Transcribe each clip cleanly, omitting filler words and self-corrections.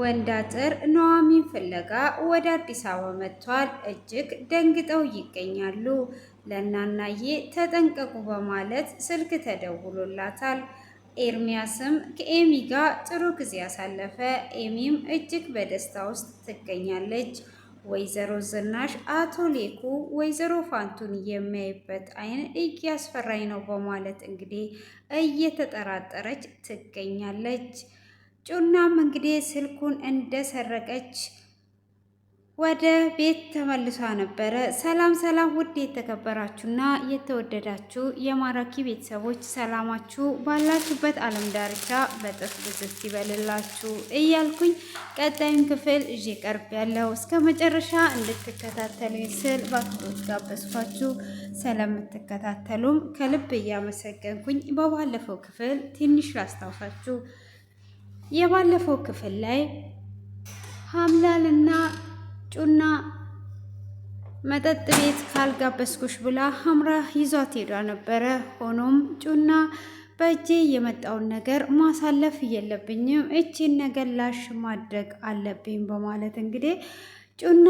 ወንድ አጥር ኑሐሚን ፍለጋ ወደ አዲስ አበባ መጥቷል። እጅግ ደንግጠው ይገኛሉ። ለናናዬ ተጠንቀቁ በማለት ስልክ ተደውሎላታል። ኤርሚያስም ከኤሚ ጋር ጥሩ ጊዜ ያሳለፈ፣ ኤሚም እጅግ በደስታ ውስጥ ትገኛለች። ወይዘሮ ዝናሽ አቶ ሌኩ ወይዘሮ ፋንቱን የሚያይበት አይን እያስፈራኝ ነው በማለት እንግዲህ እየተጠራጠረች ትገኛለች። ጩናም እንግዲህ ስልኩን እንደሰረቀች ወደ ቤት ተመልሷ ነበረ። ሰላም ሰላም! ውድ የተከበራችሁና የተወደዳችሁ የማራኪ ቤተሰቦች ሰላማችሁ ባላችሁበት ዓለም ዳርቻ በጥፍ ብዝት ይበልላችሁ እያልኩኝ ቀጣዩን ክፍል ይዤ ቀርብ ያለው እስከ መጨረሻ እንድትከታተሉ ስል በአክብሮት ጋበዝኳችሁ። ስለምትከታተሉም ከልብ እያመሰገንኩኝ በባለፈው ክፍል ትንሽ ላስታውሳችሁ። የባለፈው ክፍል ላይ ሀምላልና ጩና መጠጥ ቤት ካልጋበዝኩሽ ብላ ሀምራ ይዟት ሄዷ ነበረ። ሆኖም ጩና በእጄ የመጣውን ነገር ማሳለፍ የለብኝም፣ እቺን ነገር ላሽ ማድረግ አለብኝ በማለት እንግዲህ ጩና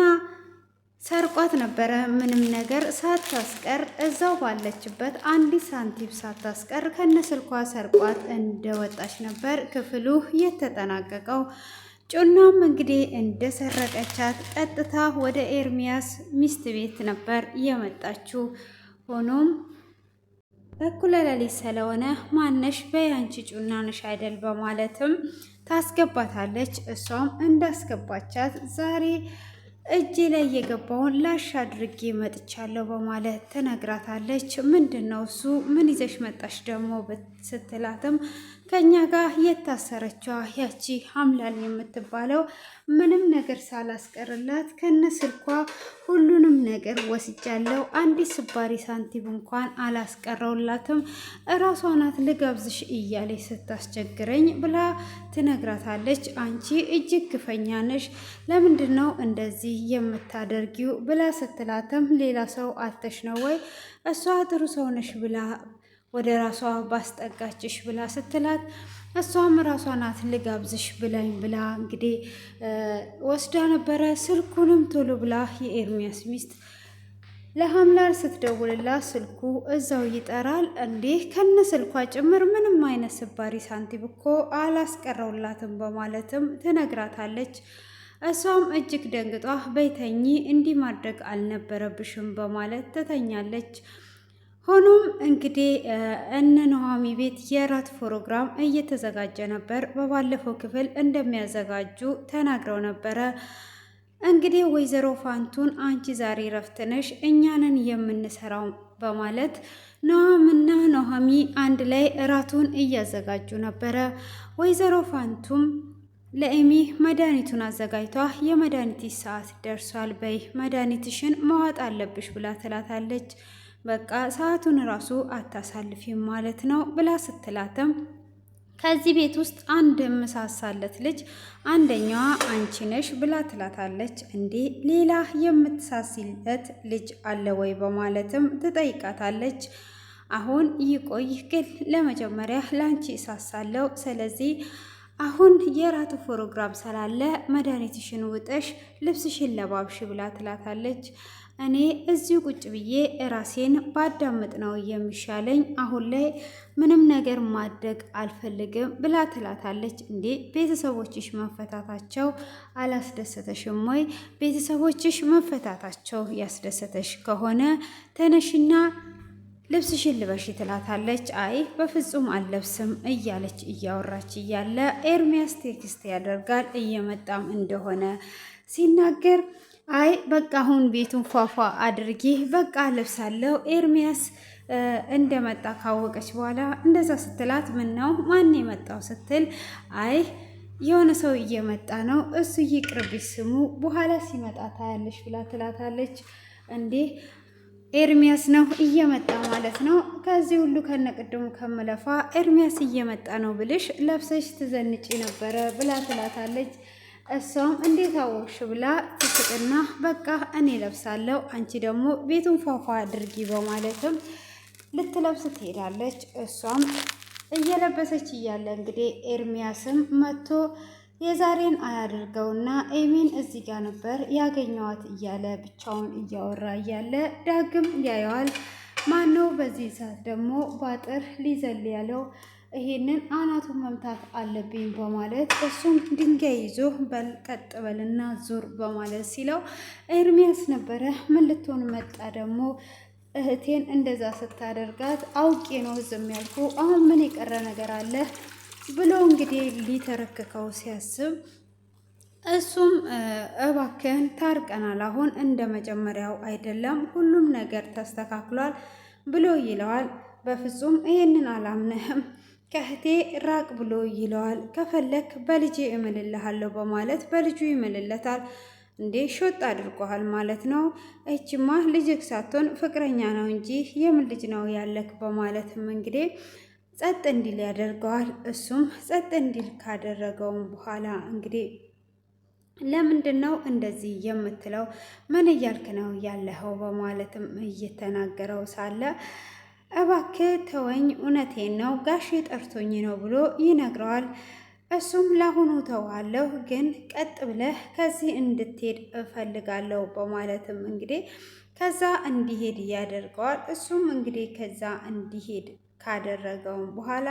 ሰርቋት ነበረ። ምንም ነገር ሳታስቀር እዛው ባለችበት አንዲት ሳንቲም ሳታስቀር ከነስልኳ ሰርቋት እንደወጣች ነበር ክፍሉ የተጠናቀቀው። ጩናም እንግዲህ እንደሰረቀቻት ቀጥታ ወደ ኤርሚያስ ሚስት ቤት ነበር የመጣችው። ሆኖም እኩለ ሌሊት ስለሆነ ማነሽ በያንቺ ጩና ነሽ አይደል በማለትም ታስገባታለች። እሷም እንዳስገባቻት ዛሬ እጄ ላይ የገባውን ላሽ አድርጌ መጥቻለሁ በማለት ትነግራታለች። ምንድን ነው እሱ? ምን ይዘሽ መጣሽ ደግሞ ስትላትም ከኛ ጋር የታሰረችዋ ያቺ ሀምላል የምትባለው ምንም ነገር ሳላስቀርላት ከነ ስልኳ ሁሉንም ነገር ወስጃለሁ፣ አንዲት ስባሪ ሳንቲም እንኳን አላስቀረውላትም፣ እራሷ ናት ልጋብዝሽ እያለች ስታስቸግረኝ ብላ ትነግራታለች። አንቺ እጅግ ግፈኛ ነሽ፣ ለምንድን ነው እንደዚህ የምታደርጊው ብላ ስትላትም ሌላ ሰው አተሽ ነው ወይ እሷ ጥሩ ሰው ነሽ ብላ ወደ ራሷ ባስጠጋችሽ ብላ ስትላት እሷም ራሷ ናት ልጋብዝሽ ብላኝ ብላ እንግዲህ ወስዳ ነበረ። ስልኩንም ቶሎ ብላ የኤርሚያስ ሚስት ለሀምላል ስትደውልላት ስልኩ እዛው ይጠራል። እንዴ ከነ ስልኳ ጭምር ምንም አይነት ስባሪ ሳንቲም እኮ አላስቀረውላትም በማለትም ትነግራታለች። እሷም እጅግ ደንግጧ በይተኝ እንዲህ ማድረግ አልነበረብሽም በማለት ትተኛለች። ሆኖም እንግዲህ እነ ኑሐሚ ቤት የራት ፕሮግራም እየተዘጋጀ ነበር። በባለፈው ክፍል እንደሚያዘጋጁ ተናግረው ነበረ። እንግዲህ ወይዘሮ ፋንቱን አንቺ ዛሬ ረፍት ነሽ፣ እኛንን የምንሰራው በማለት ኑሐሚንና ኑሐሚ አንድ ላይ እራቱን እያዘጋጁ ነበረ። ወይዘሮ ፋንቱም ለኤሚ መድኃኒቱን አዘጋጅቷ የመድኃኒትሽ ሰዓት ደርሷል፣ በይ መድኃኒትሽን መዋጥ አለብሽ ብላ ትላታለች። በቃ ሰዓቱን ራሱ አታሳልፊም ማለት ነው ብላ ስትላትም ከዚህ ቤት ውስጥ አንድ የምሳሳለት ልጅ አንደኛዋ አንቺ ነሽ ብላ ትላታለች። እንዴ ሌላ የምትሳሲለት ልጅ አለ ወይ በማለትም ትጠይቃታለች። አሁን ይቆይ ግን ለመጀመሪያ ላንቺ እሳሳለው፣ ስለዚህ አሁን የራቱ ፕሮግራም ስላለ መድኃኒትሽን ውጠሽ ልብስሽን ለባብሽ ብላ ትላታለች። እኔ እዚሁ ቁጭ ብዬ ራሴን ባዳምጥ ነው የሚሻለኝ፣ አሁን ላይ ምንም ነገር ማድረግ አልፈልግም ብላ ትላታለች። እንዴ ቤተሰቦችሽ መፈታታቸው አላስደሰተሽም ወይ? ቤተሰቦችሽ መፈታታቸው ያስደሰተሽ ከሆነ ተነሽና ልብስሽን ልበሽ ትላታለች። አይ በፍጹም አልለብስም እያለች እያወራች እያለ ኤርሚያስ ቴክስት ያደርጋል እየመጣም እንደሆነ ሲናገር አይ በቃ አሁን ቤቱን ፏፏ አድርጊ በቃ ለብሳለሁ። ኤርሚያስ እንደመጣ ካወቀች በኋላ እንደዛ ስትላት ምን ነው ማን የመጣው ስትል አይ የሆነ ሰው እየመጣ ነው እሱ ይቅርብሽ ስሙ በኋላ ሲመጣ ታያለሽ ብላ ትላታለች። እንዴ ኤርሚያስ ነው እየመጣ ማለት ነው? ከዚህ ሁሉ ከነቅድሙ ከመለፋ ኤርሚያስ እየመጣ ነው ብልሽ ለብሰሽ ትዘንጪ ነበረ ብላ ትላታለች። እሷም እንዴት አወቅሽ ብላ ትስቅና በቃ እኔ ለብሳለሁ አንቺ ደግሞ ቤቱን ፏፏ አድርጊ በማለትም ልትለብስ ትሄዳለች። እሷም እየለበሰች እያለ እንግዲህ ኤርሚያስም መጥቶ የዛሬን አያድርገውና ኤሚን እዚህ ጋር ነበር ያገኘዋት እያለ ብቻውን እያወራ እያለ ዳግም ያየዋል። ማነው በዚህ ሰዓት ደግሞ ባጥር ሊዘል ያለው? ይሄንን አናቱን መምታት አለብኝ በማለት እሱም ድንጋይ ይዞ በል ቀጥ በልና ዙር በማለት ሲለው ኤርሚያስ ነበረ። ምን ልትሆን መጣ ደግሞ? እህቴን እንደዛ ስታደርጋት አውቄ ነው ዝም ያልኩ። አሁን ምን የቀረ ነገር አለ ብሎ እንግዲህ ሊተረክከው ሲያስብ እሱም እባክህን ታርቀናል፣ አሁን እንደ መጀመሪያው አይደለም፣ ሁሉም ነገር ተስተካክሏል ብሎ ይለዋል። በፍጹም ይሄንን አላምንህም ከእህቴ ራቅ ብሎ ይለዋል። ከፈለክ በልጄ እምልልሃለሁ በማለት በልጁ ይምልለታል። እንዴ ሾጥ አድርጎሃል ማለት ነው? እችማ ልጅክ ሳትሆን ፍቅረኛ ነው እንጂ የምን ልጅ ነው ያለክ? በማለትም እንግዲህ ጸጥ እንዲል ያደርገዋል። እሱም ጸጥ እንዲል ካደረገውም በኋላ እንግዲህ ለምንድን ነው እንደዚህ የምትለው? ምን እያልክ ነው ያለኸው? በማለትም እየተናገረው ሳለ እባክህ ተወኝ፣ እውነቴን ነው ጋሼ ጠርቶኝ ነው ብሎ ይነግረዋል። እሱም ለአሁኑ ተዋለሁ፣ ግን ቀጥ ብለህ ከዚህ እንድትሄድ እፈልጋለሁ በማለትም እንግዲህ ከዛ እንዲሄድ ያደርገዋል። እሱም እንግዲህ ከዛ እንዲሄድ ካደረገውም በኋላ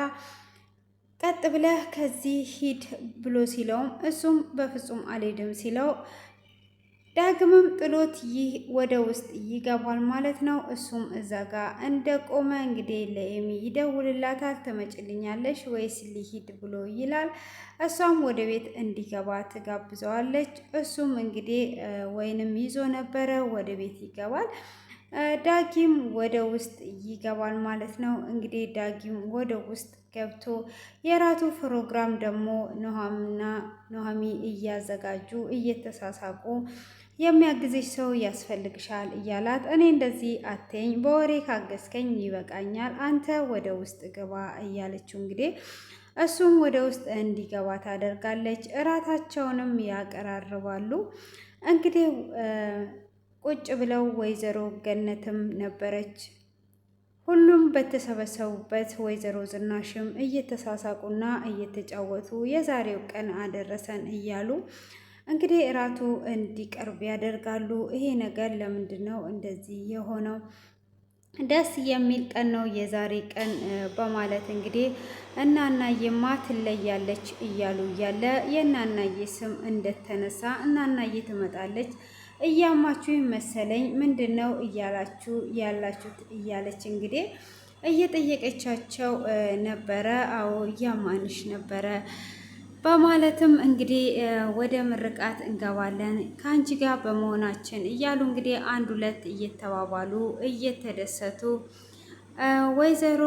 ቀጥ ብለህ ከዚህ ሂድ ብሎ ሲለውም እሱም በፍጹም አልሄድም ሲለው ዳግምም ጥሎት ይህ ወደ ውስጥ ይገባል ማለት ነው። እሱም እዛ ጋር እንደቆመ እንግዲህ ለኤሚ ይደውልላታል። ትመጭልኛለሽ ወይስ ሊሂድ ብሎ ይላል። እሷም ወደ ቤት እንዲገባ ትጋብዘዋለች። እሱም እንግዲህ ወይንም ይዞ ነበረ ወደ ቤት ይገባል። ዳጊም ወደ ውስጥ ይገባል ማለት ነው። እንግዲህ ዳጊም ወደ ውስጥ ገብቶ የራቱ ፕሮግራም ደግሞ ኑሃምና ኑሃሚ እያዘጋጁ እየተሳሳቁ የሚያግዝሽ ሰው ያስፈልግሻል እያላት፣ እኔ እንደዚህ አትይኝ፣ በወሬ ካገዝከኝ ይበቃኛል፣ አንተ ወደ ውስጥ ግባ እያለችው እንግዲህ እሱም ወደ ውስጥ እንዲገባ ታደርጋለች። እራታቸውንም ያቀራርባሉ። እንግዲህ ቁጭ ብለው ወይዘሮ ገነትም ነበረች። ሁሉም በተሰበሰቡበት ወይዘሮ ዝናሽም እየተሳሳቁና እየተጫወቱ የዛሬው ቀን አደረሰን እያሉ እንግዲህ እራቱ እንዲቀርብ ያደርጋሉ። ይሄ ነገር ለምንድን ነው እንደዚህ የሆነው? ደስ የሚል ቀን ነው የዛሬ ቀን በማለት እንግዲህ እናናዬማ ትለያለች እያሉ እያለ የእናናዬ ስም እንደተነሳ እናናዬ ትመጣለች። እያማችሁ መሰለኝ ምንድን ነው እያላችሁ ያላችሁት እያለች እንግዲህ እየጠየቀቻቸው ነበረ። አዎ እያማንሽ ነበረ በማለትም እንግዲህ ወደ ምርቃት እንገባለን ከአንቺ ጋር በመሆናችን እያሉ እንግዲህ አንድ ሁለት እየተባባሉ እየተደሰቱ ወይዘሮ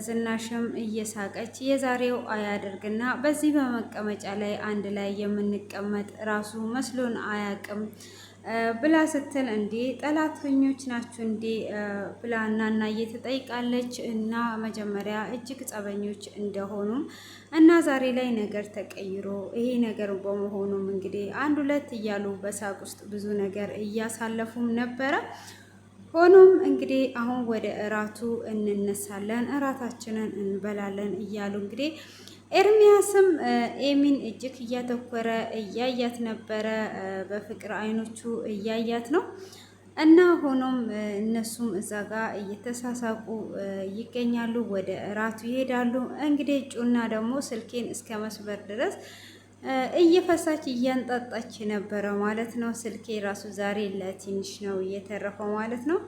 ዝናሽም እየሳቀች የዛሬው አያደርግና በዚህ በመቀመጫ ላይ አንድ ላይ የምንቀመጥ ራሱ መስሎን አያቅም ብላ ስትል እንዴ ጠላተኞች ናችሁ እንዴ ብላ እናናዬ ትጠይቃለች። እና መጀመሪያ እጅግ ጸበኞች እንደሆኑም እና ዛሬ ላይ ነገር ተቀይሮ ይሄ ነገር በመሆኑም እንግዲህ አንድ ሁለት እያሉ በሳቅ ውስጥ ብዙ ነገር እያሳለፉም ነበረ። ሆኖም እንግዲህ አሁን ወደ እራቱ እንነሳለን፣ እራታችንን እንበላለን እያሉ እንግዲህ ኤርሚያስም ኤሚን እጅግ እያተኮረ እያያት ነበረ። በፍቅር አይኖቹ እያያት ነው እና ሆኖም እነሱም እዛ ጋር እየተሳሳቁ ይገኛሉ። ወደ እራቱ ይሄዳሉ። እንግዲህ ጩና ደግሞ ስልኬን እስከ መስበር ድረስ እየፈሳች እያንጣጣች ነበረ ማለት ነው። ስልኬ ራሱ ዛሬ ለትንሽ ነው እየተረፈው ማለት ነው።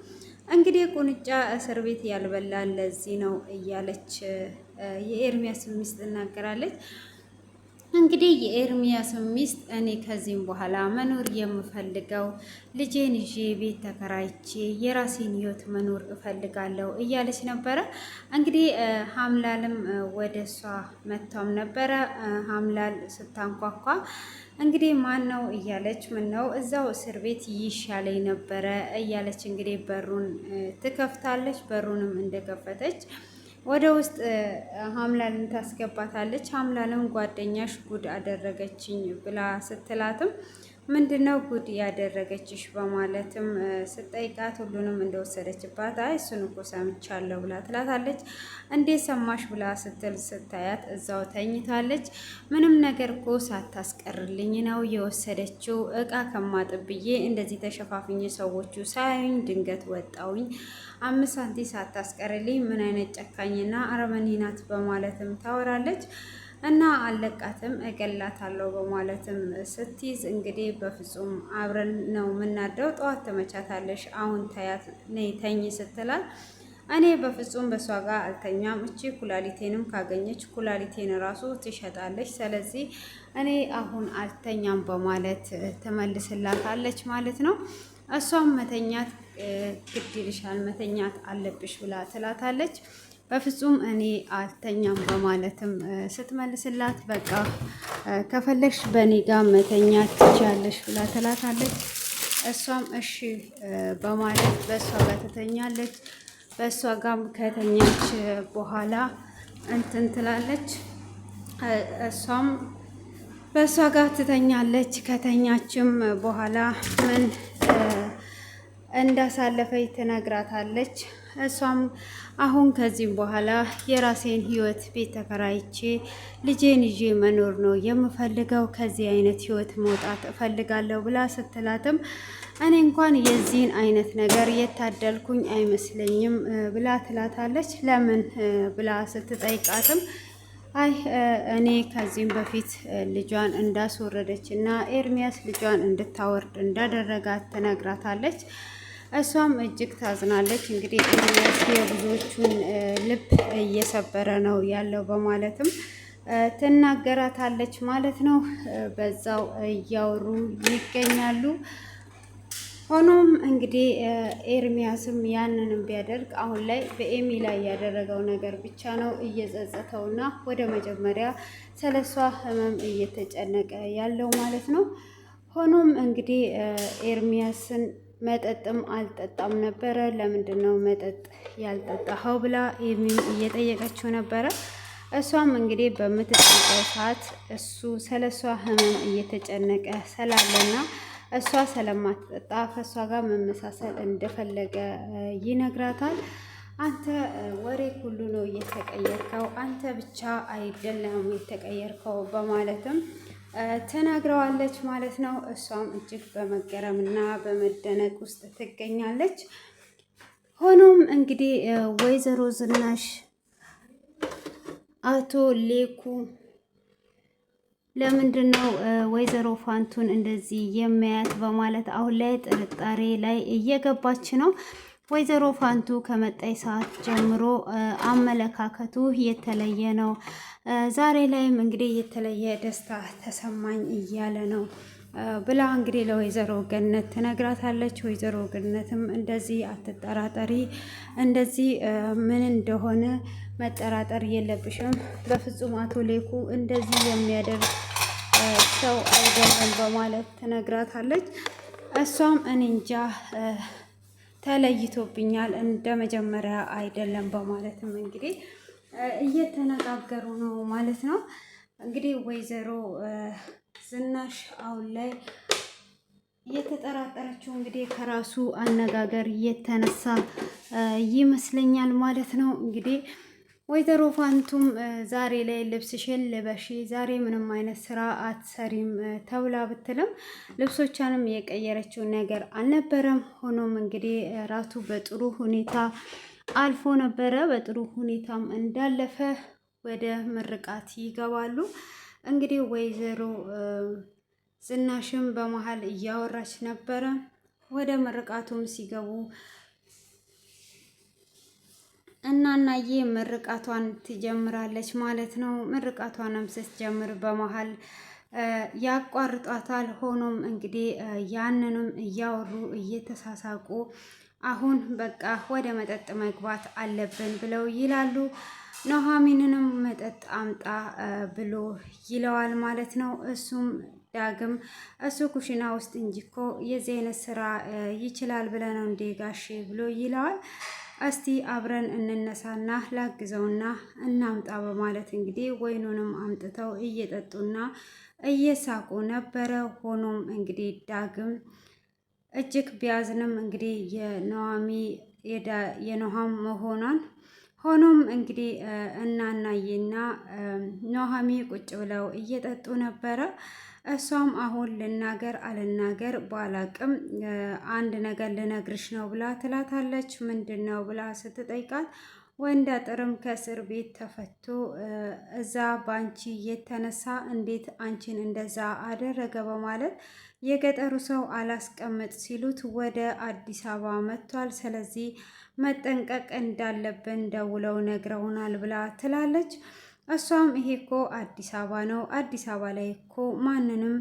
እንግዲህ ቁንጫ እስር ቤት ያልበላ ለዚህ ነው እያለች የኤርሚያስ ሚስት ትናገራለች። እንግዲህ የኤርሚያስ ሚስት እኔ ከዚህም በኋላ መኖር የምፈልገው ልጄን ይዤ ቤት ተከራይቼ የራሴን ሕይወት መኖር እፈልጋለሁ እያለች ነበረ። እንግዲህ ሀምላልም ወደ እሷ መጥተውም ነበረ። ሀምላል ስታንኳኳ እንግዲህ ማን ነው እያለች ምን ነው እዛው እስር ቤት ይሻለኝ ነበረ እያለች እንግዲህ በሩን ትከፍታለች። በሩንም እንደከፈተች ወደ ውስጥ ሀምላልን ታስገባታለች። ሀምላልም ጓደኛሽ ጉድ አደረገችኝ ብላ ስትላትም ምንድነው ጉድ ያደረገችሽ በማለትም ስጠይቃት ሁሉንም እንደወሰደችባት አይ እሱን እኮ ሰምቻለሁ ብላ ትላታለች። እንዴት ሰማሽ ብላ ስትል ስታያት እዛው ተኝታለች። ምንም ነገር እኮ ሳታስቀርልኝ ነው የወሰደችው። እቃ ከማጥብዬ እንደዚህ ተሸፋፍኝ ሰዎቹ ሳያዩኝ ድንገት ወጣውኝ። 5 ሳንቲም ሳታስቀርልኝ ምን አይነት ጨካኝና አረመኔ ናት በማለትም ታወራለች። እና አለቃትም እገላታለሁ በማለትም ስትይዝ እንግዲህ በፍጹም አብረን ነው የምናደው፣ ጠዋት ተመቻታለሽ፣ አሁን ተያት ነይ ተኝ ስትላል እኔ በፍጹም በሷ ጋር አልተኛም፣ እቺ ኩላሊቴንም ካገኘች ኩላሊቴን ራሱ ትሸጣለች፣ ስለዚህ እኔ አሁን አልተኛም በማለት ትመልስላታለች ማለት ነው። እሷም መተኛት ግድ ይልሻል መተኛት አለብሽ ብላ ትላታለች። በፍጹም እኔ አልተኛም በማለትም ስትመልስላት በቃ ከፈለግሽ በእኔ ጋር መተኛት ትችያለሽ ብላ ትላታለች። እሷም እሺ በማለት በእሷ ጋር ትተኛለች። በእሷ ጋርም ከተኛች በኋላ እንትን ትላለች። እሷም በእሷ ጋር ትተኛለች። ከተኛችም በኋላ ምን እንዳሳለፈች ትነግራታለች። እሷም አሁን ከዚህም በኋላ የራሴን ህይወት ቤት ተከራይቼ ልጄን ይዤ መኖር ነው የምፈልገው፣ ከዚህ አይነት ህይወት መውጣት እፈልጋለሁ ብላ ስትላትም እኔ እንኳን የዚህን አይነት ነገር የታደልኩኝ አይመስለኝም ብላ ትላታለች። ለምን ብላ ስትጠይቃትም አይ እኔ ከዚህም በፊት ልጇን እንዳስወረደች እና ኤርሚያስ ልጇን እንድታወርድ እንዳደረጋት ትነግራታለች። እሷም እጅግ ታዝናለች። እንግዲህ ኤርሚያስ የብዙዎቹን ልብ እየሰበረ ነው ያለው በማለትም ትናገራታለች ማለት ነው። በዛው እያወሩ ይገኛሉ። ሆኖም እንግዲህ ኤርሚያስም ያንንም ቢያደርግ አሁን ላይ በኤሚ ላይ ያደረገው ነገር ብቻ ነው እየጸጸተውና ወደ መጀመሪያ ስለሷ ህመም እየተጨነቀ ያለው ማለት ነው። ሆኖም እንግዲህ ኤርሚያስን መጠጥም አልጠጣም ነበረ። ለምንድን ነው መጠጥ ያልጠጣኸው ብላ ኤሚን እየጠየቀችው ነበረ። እሷም እንግዲህ በምትጠይቀው ሰዓት እሱ ስለሷ ህመም እየተጨነቀ ስላለና እሷ ስለማትጠጣ ከእሷ ጋር መመሳሰል እንደፈለገ ይነግራታል። አንተ ወሬ ሁሉ ነው እየተቀየርከው፣ አንተ ብቻ አይደለም የተቀየርከው በማለትም ተናግረዋለች ማለት ነው። እሷም እጅግ በመገረምና በመደነቅ ውስጥ ትገኛለች። ሆኖም እንግዲህ ወይዘሮ ዝናሽ አቶ ሌኩ ለምንድን ነው ወይዘሮ ፋንቱን እንደዚህ የሚያያት በማለት አሁን ላይ ጥርጣሬ ላይ እየገባች ነው። ወይዘሮ ፋንቱ ከመጣይ ሰዓት ጀምሮ አመለካከቱ የተለየ ነው። ዛሬ ላይም እንግዲህ የተለየ ደስታ ተሰማኝ እያለ ነው ብላ እንግዲህ ለወይዘሮ ገነት ትነግራታለች። ወይዘሮ ገነትም እንደዚህ አትጠራጠሪ፣ እንደዚህ ምን እንደሆነ መጠራጠር የለብሽም፣ በፍጹም አቶ ሌኩ እንደዚህ የሚያደርግ ሰው አይደለም በማለት ትነግራታለች። እሷም እኔ እንጃ ተለይቶብኛል፣ እንደ መጀመሪያ አይደለም በማለትም እንግዲህ እየተነጋገሩ ነው ማለት ነው። እንግዲህ ወይዘሮ ዝናሽ አሁን ላይ እየተጠራጠረችው እንግዲህ ከራሱ አነጋገር የተነሳ ይመስለኛል ማለት ነው። እንግዲህ ወይዘሮ ፋንቱም ዛሬ ላይ ልብስሽን ልበሺ፣ ዛሬ ምንም አይነት ስራ አትሰሪም ተብላ ብትልም ልብሶቿንም የቀየረችው ነገር አልነበረም። ሆኖም እንግዲህ ራቱ በጥሩ ሁኔታ አልፎ ነበረ። በጥሩ ሁኔታም እንዳለፈ ወደ ምርቃት ይገባሉ። እንግዲህ ወይዘሮ ዝናሽም በመሀል እያወራች ነበረ። ወደ ምርቃቱም ሲገቡ እናናዬ ምርቃቷን ትጀምራለች ማለት ነው። ምርቃቷንም ስትጀምር በመሀል ያቋርጧታል። ሆኖም እንግዲህ ያንንም እያወሩ እየተሳሳቁ አሁን በቃ ወደ መጠጥ መግባት አለብን ብለው ይላሉ። ኑሐሚንንም መጠጥ አምጣ ብሎ ይለዋል ማለት ነው። እሱም ዳግም እሱ ኩሽና ውስጥ እንጂ እኮ የዚህ አይነት ስራ ይችላል ብለህ ነው እንዴ ጋሼ ብሎ ይለዋል። እስቲ አብረን እንነሳና ላግዘውና እናምጣ በማለት እንግዲህ ወይኑንም አምጥተው እየጠጡና እየሳቁ ነበረ። ሆኖም እንግዲህ ዳግም እጅግ ቢያዝንም እንግዲህ የኑሃም መሆኗን ሆኖም እንግዲህ እናናዬና ኑሃሚ ቁጭ ብለው እየጠጡ ነበረ። እሷም አሁን ልናገር አልናገር ባላቅም አንድ ነገር ልነግርሽ ነው ብላ ትላታለች። ምንድን ነው ብላ ስትጠይቃት ወንድ አጥርም ከእስር ቤት ተፈቶ እዛ ባንቺ የተነሳ እንዴት አንቺን እንደዛ አደረገ በማለት የገጠሩ ሰው አላስቀምጥ ሲሉት ወደ አዲስ አበባ መጥቷል። ስለዚህ መጠንቀቅ እንዳለብን ደውለው ነግረውናል ብላ ትላለች። እሷም ይሄ እኮ አዲስ አበባ ነው፣ አዲስ አበባ ላይ እኮ ማንንም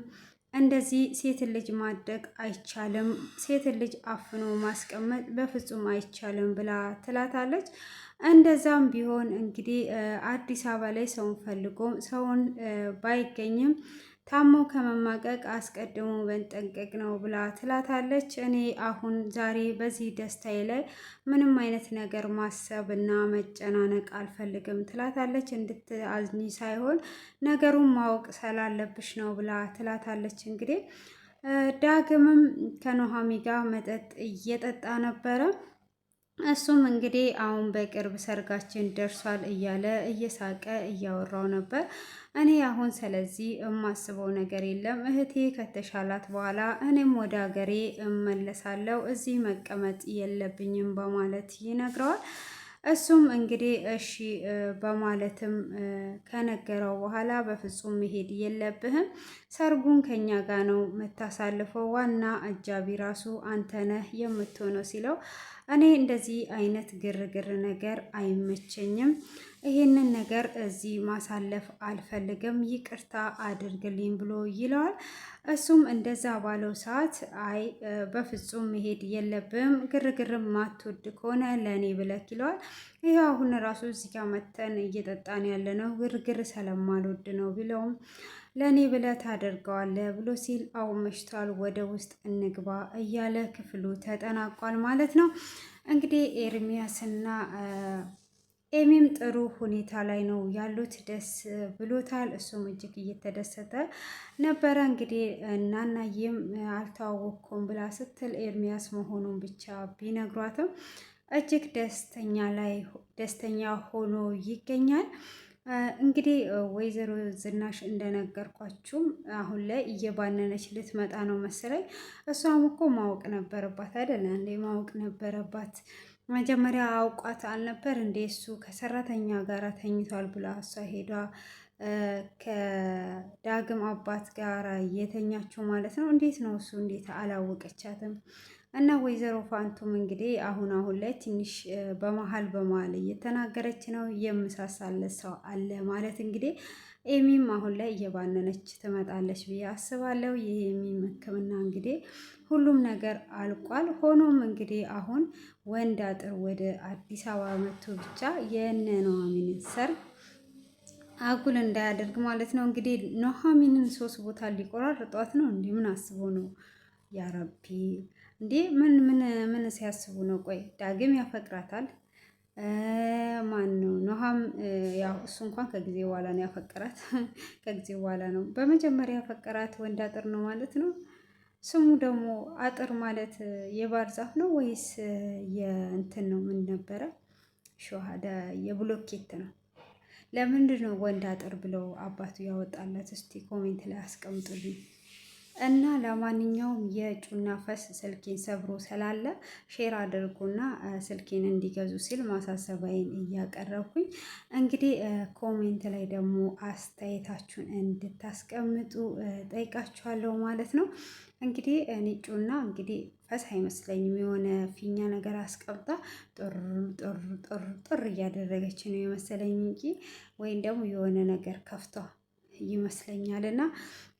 እንደዚህ ሴት ልጅ ማድረግ አይቻልም፣ ሴት ልጅ አፍኖ ማስቀመጥ በፍጹም አይቻልም ብላ ትላታለች። እንደዛም ቢሆን እንግዲህ አዲስ አበባ ላይ ሰውን ፈልጎ ሰውን ባይገኝም ታሞ ከመማቀቅ አስቀድሞ መጠንቀቅ ነው ብላ ትላታለች። እኔ አሁን ዛሬ በዚህ ደስታዬ ላይ ምንም አይነት ነገር ማሰብ እና መጨናነቅ አልፈልግም ትላታለች። እንድትአዝኝ ሳይሆን ነገሩን ማወቅ ስላለብሽ ነው ብላ ትላታለች። እንግዲህ ዳግምም ከኑሃሚ ጋር መጠጥ እየጠጣ ነበረ። እሱም እንግዲህ አሁን በቅርብ ሰርጋችን ደርሷል እያለ እየሳቀ እያወራው ነበር። እኔ አሁን ስለዚህ የማስበው ነገር የለም፣ እህቴ ከተሻላት በኋላ እኔም ወደ ሀገሬ እመለሳለሁ፣ እዚህ መቀመጥ የለብኝም በማለት ይነግረዋል። እሱም እንግዲህ እሺ በማለትም ከነገረው በኋላ በፍጹም መሄድ የለብህም፣ ሰርጉን ከኛ ጋር ነው የምታሳልፈው፣ ዋና አጃቢ ራሱ አንተ ነህ የምትሆነው ሲለው እኔ እንደዚህ አይነት ግርግር ነገር አይመቸኝም፣ ይሄንን ነገር እዚህ ማሳለፍ አልፈልግም፣ ይቅርታ አድርግልኝ ብሎ ይለዋል። እሱም እንደዛ ባለው ሰዓት አይ በፍጹም መሄድ የለብም፣ ግርግርም ማትወድ ከሆነ ለእኔ ብለክ ይለዋል። ይህ አሁን ራሱ እዚህ ጋር መተን እየጠጣን ያለ ነው ግርግር ስለማልወድ ነው ቢለውም ለእኔ ብለህ ታደርገዋለህ ብሎ ሲል አሁን መሽቷል፣ ወደ ውስጥ እንግባ እያለ ክፍሉ ተጠናቋል ማለት ነው። እንግዲህ ኤርሚያስና ኤሚም ጥሩ ሁኔታ ላይ ነው ያሉት፣ ደስ ብሎታል። እሱም እጅግ እየተደሰተ ነበረ። እንግዲህ እናናዬም አልተዋወቅኩም ብላ ስትል ኤርሚያስ መሆኑን ብቻ ቢነግሯትም እጅግ ደስተኛ ሆኖ ይገኛል። እንግዲህ ወይዘሮ ዝናሽ እንደነገርኳችሁም አሁን ላይ እየባነነች ልትመጣ ነው መሰለኝ። እሷም እኮ ማወቅ ነበረባት አይደለ እንዴ? ማወቅ ነበረባት። መጀመሪያ አውቋት አልነበር እንዴ? እሱ ከሰራተኛ ጋር ተኝቷል ብላ እሷ ሄዷ ከዳግም አባት ጋር የተኛችው ማለት ነው። እንዴት ነው እሱ እንዴት አላወቀቻትም? እና ወይዘሮ ፋንቱም እንግዲህ አሁን ላይ ትንሽ በመሀል እየተናገረች ነው። የምሳሳለት ሰው አለ ማለት እንግዲህ ኤሚም አሁን ላይ እየባነነች ትመጣለች ብዬ አስባለሁ። ይህ ኤሚም ሕክምና እንግዲህ ሁሉም ነገር አልቋል። ሆኖም እንግዲህ አሁን ወንድ አጥር ወደ አዲስ አበባ መጥቶ ብቻ የነ ኑሃሚንን ሰርግ አጉል እንዳያደርግ ማለት ነው። እንግዲህ ኑሃሚንን 3 ቦታ ሊቆራርጧት ነው። እንዲህ ምን አስቦ ነው ያረቢ? እንዴ ምን ሲያስቡ ነው? ቆይ ዳግም ያፈቅራታል። ማን ነው ኑሃም? ያው እሱ እንኳን ከጊዜ በኋላ ነው ያፈቀራት። ከጊዜ በኋላ ነው። በመጀመሪያ ያፈቀራት ወንድ አጥር ነው ማለት ነው። ስሙ ደግሞ አጥር ማለት የባህር ዛፍ ነው ወይስ የእንትን ነው? ምን ነበረ? ሸሃዳ የብሎኬት ነው። ለምንድን ነው ወንድ አጥር ብለው አባቱ ያወጣላት? እስቲ ኮሜንት ላይ አስቀምጡልኝ። እና ለማንኛውም የጩና ፈስ ስልኬን ሰብሮ ስላለ ሼር አድርጉና ስልኬን እንዲገዙ ሲል ማሳሰቢያዬን እያቀረብኩኝ እንግዲህ ኮሜንት ላይ ደግሞ አስተያየታችሁን እንድታስቀምጡ ጠይቃችኋለሁ ማለት ነው። እንግዲህ እኔ ጩና እንግዲህ ፈስ አይመስለኝም፣ የሆነ ፊኛ ነገር አስቀምጣ ጦር እያደረገች ነው የመሰለኝ እንጂ ወይም ደግሞ የሆነ ነገር ከፍቷ ይመስለኛል። እና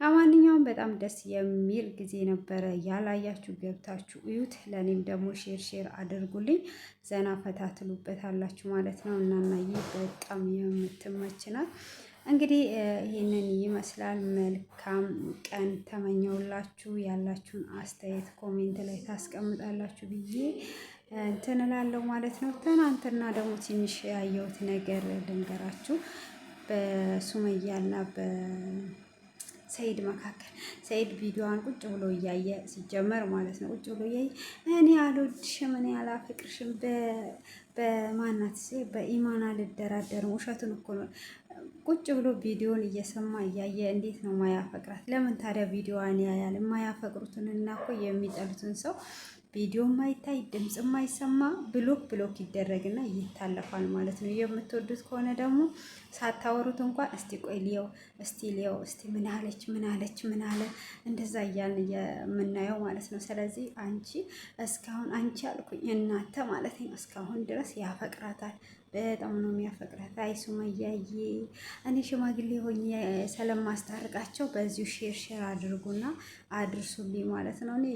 ለማንኛውም በጣም ደስ የሚል ጊዜ ነበረ። ያላያችሁ ገብታችሁ እዩት። ለእኔም ደግሞ ሼር አድርጉልኝ፣ ዘና ፈታ ትሉበታላችሁ ማለት ነው። እናናዬ በጣም የምትመችናል። እንግዲህ ይህንን ይመስላል። መልካም ቀን ተመኘውላችሁ። ያላችሁን አስተያየት ኮሜንት ላይ ታስቀምጣላችሁ ብዬ እንትን እላለሁ ማለት ነው። ትናንትና ደግሞ ትንሽ ያየሁት ነገር ልንገራችሁ። በሱመያና ሰይድ መካከል ሰይድ ቪዲዮዋን ቁጭ ብሎ እያየ ሲጀመር ማለት ነው ቁጭ ብሎ እያየ እኔ አልወድሽም፣ እኔ አላፈቅርሽም፣ በማናት በኢማን አልደራደርም፣ ውሸቱን እኮ ነው። ቁጭ ብሎ ቪዲዮን እየሰማ እያየ እንዴት ነው ማያፈቅራት? ለምን ታዲያ ቪዲዮዋን ያያል? የማያፈቅሩትን እና እኮ የሚጠሉትን ሰው ቪዲዮ ማይታይ ድምጽ ማይሰማ ብሎክ ይደረግና ይታለፋል ማለት ነው። የምትወዱት ከሆነ ደግሞ ሳታወሩት እንኳን እስቲ ቆይ ሊየው እስቲ ምን አለ እንደዛ እያልን የምናየው ማለት ነው። ስለዚህ አንቺ አልኩኝ እናንተ ማለት ነው እስካሁን ድረስ ያፈቅራታል። በጣም ነው የሚያፈቅራት። አይ ሱመያዬ እኔ ሽማግሌ ሆኜ ስለማስታርቃቸው በዚሁ ሼር አድርጉና አድርሱልኝ ማለት ነው። እኔ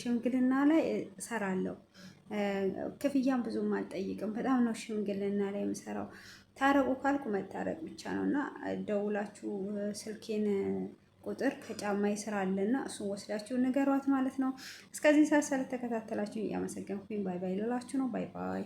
ሽምግልና ላይ እሰራለሁ። ክፍያም ብዙም አልጠይቅም። በጣም ነው ሽምግልና ላይ የምሰራው። ታረቁ ካልኩ መታረቅ ብቻ ነው እና ደውላችሁ ስልኬን ቁጥር ከጫማዬ ስራ አለና እሱን ወስዳችሁ ንገሯት ማለት ነው። እስከዚህ ሰዓት ስለተከታተላችሁ እያመሰገንኩኝ ባይ ባይ ልላችሁ ነው። ባይ ባይ